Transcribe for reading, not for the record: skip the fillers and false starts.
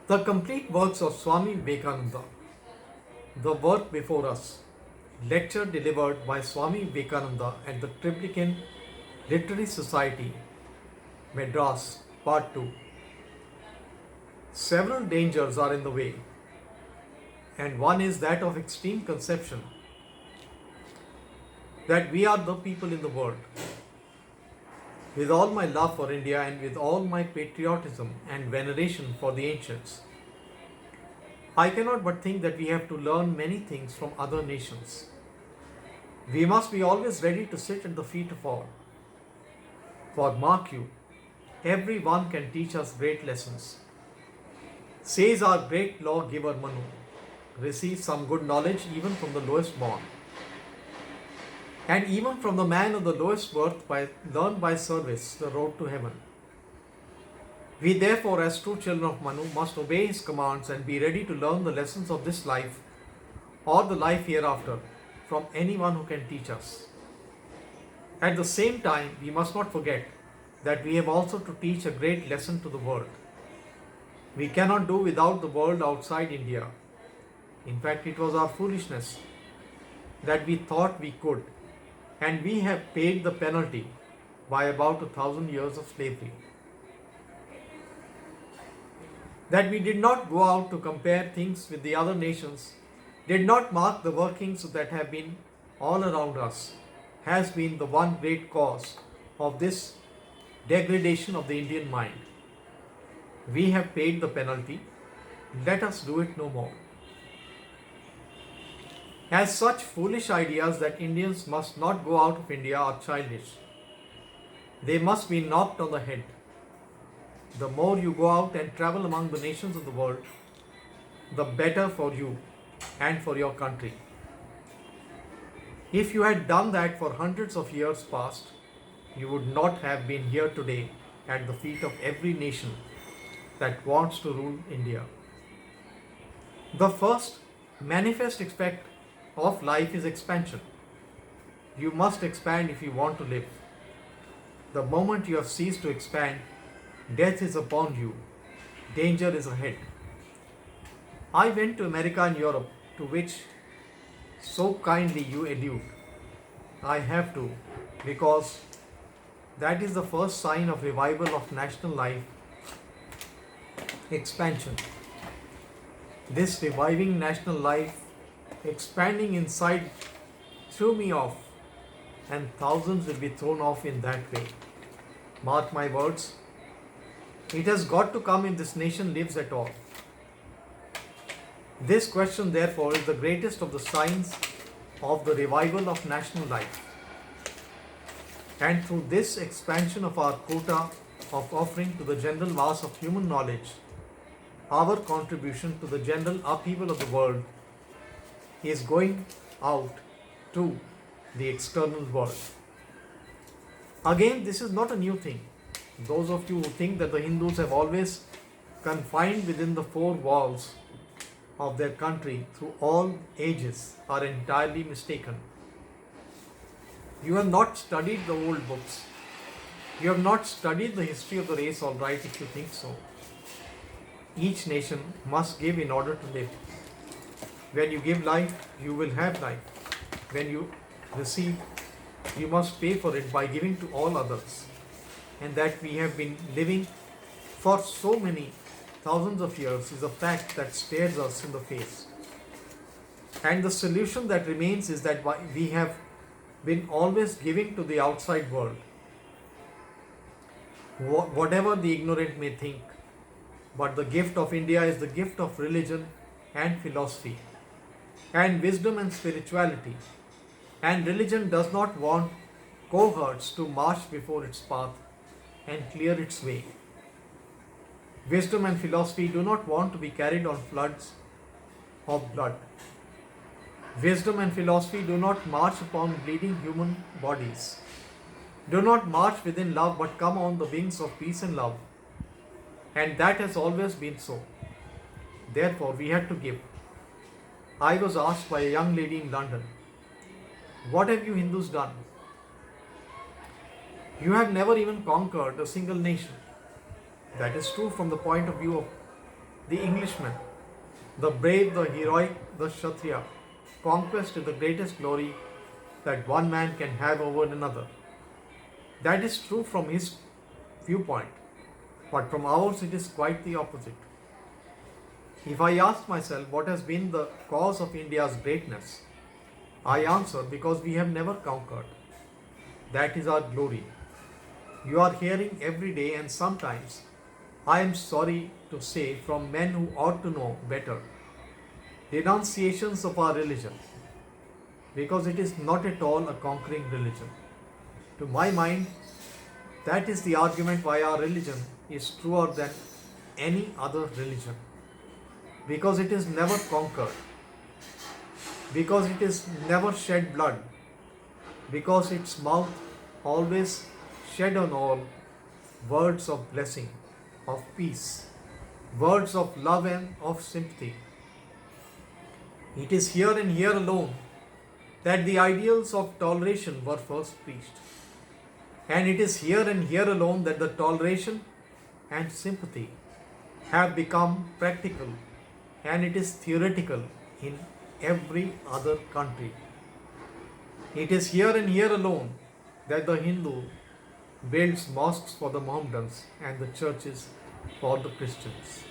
The complete works of Swami Vivekananda, the work before us, lecture delivered by Swami Vivekananda at the Triplicane Literary Society, Madras, Part 2. Several dangers are in the way, and one is that of extreme conception that we are the people in the world. With all my love for India and with all my patriotism and veneration for the ancients, I cannot but think that we have to learn many things from other nations. We must be always ready to sit at the feet of all. For mark you, every one can teach us great lessons. Says our great lawgiver Manu, receive some good knowledge even from the lowest born. And even from the man of the lowest birth, learn by service the road to heaven. We therefore, as true children of Manu, must obey his commands and be ready to learn the lessons of this life or the life hereafter from anyone who can teach us. At the same time, we must not forget that we have also to teach a great lesson to the world. We cannot do without the world outside India. In fact, it was our foolishness that we thought we could, and we have paid the penalty by about 1,000 years of slavery. That we did not go out to compare things with the other nations, did not mark the workings that have been all around us, has been the one great cause of this degradation of the Indian mind. We have paid the penalty, let us do it no more. As such foolish ideas that Indians must not go out of India are childish. They must be knocked on the head. The more you go out and travel among the nations of the world, the better for you and for your country. If you had done that for hundreds of years past, you would not have been here today at the feet of every nation that wants to rule India. The first manifest aspect of life is expansion. You must expand if you want to live. The moment you have ceased to expand, death is upon you, danger is ahead. I went to America and Europe, to which so kindly you allude. I have to, because that is the first sign of revival of national life, expansion. This reviving national life, expanding inside, threw me off, and thousands will be thrown off in that way. Mark my words, it has got to come if this nation lives at all. This question, therefore, is the greatest of the signs of the revival of national life. And through this expansion of our quota of offering to the general mass of human knowledge, our contribution to the general upheaval of the world is going out to the external world. Again, this is not a new thing. Those of you who think that the Hindus have always confined within the four walls of their country through all ages are entirely mistaken. You have not studied the old books. You have not studied the history of the race, all right, if you think so. Each nation must give in order to live. When you give life, you will have life. When you receive, you must pay for it by giving to all others. And that we have been living for so many thousands of years is a fact that stares us in the face. And the solution that remains is that we have been always giving to the outside world. Whatever the ignorant may think, but the gift of India is the gift of religion and philosophy, and wisdom and spirituality. And religion does not want cohorts to march before its path and clear its way. Wisdom and philosophy do not want to be carried on floods of blood. Wisdom and philosophy do not march upon bleeding human bodies. Do not march within love, but come on the wings of peace and love. And that has always been so. Therefore, we had to give. I was asked by a young lady in London, "What have you Hindus done? You have never even conquered a single nation." That is true from the point of view of the Englishman, the brave, the heroic, the Kshatriya. Conquest is the greatest glory that one man can have over another. That is true from his viewpoint, but from ours it is quite the opposite. If I ask myself what has been the cause of India's greatness, I answer because we have never conquered. That is our glory. You are hearing every day, and sometimes, I am sorry to say, from men who ought to know better, denunciations of our religion, because it is not at all a conquering religion. To my mind, that is the argument why our religion is truer than any other religion. Because it is never conquered, because it is never shed blood, because its mouth always shed on all words of blessing, of peace, words of love and of sympathy. It is here and here alone that the ideals of toleration were first preached. And it is here and here alone that the toleration and sympathy have become practical, and it is theoretical in every other country. It is here and here alone that the Hindu builds mosques for the Mohammedans and the churches for the Christians.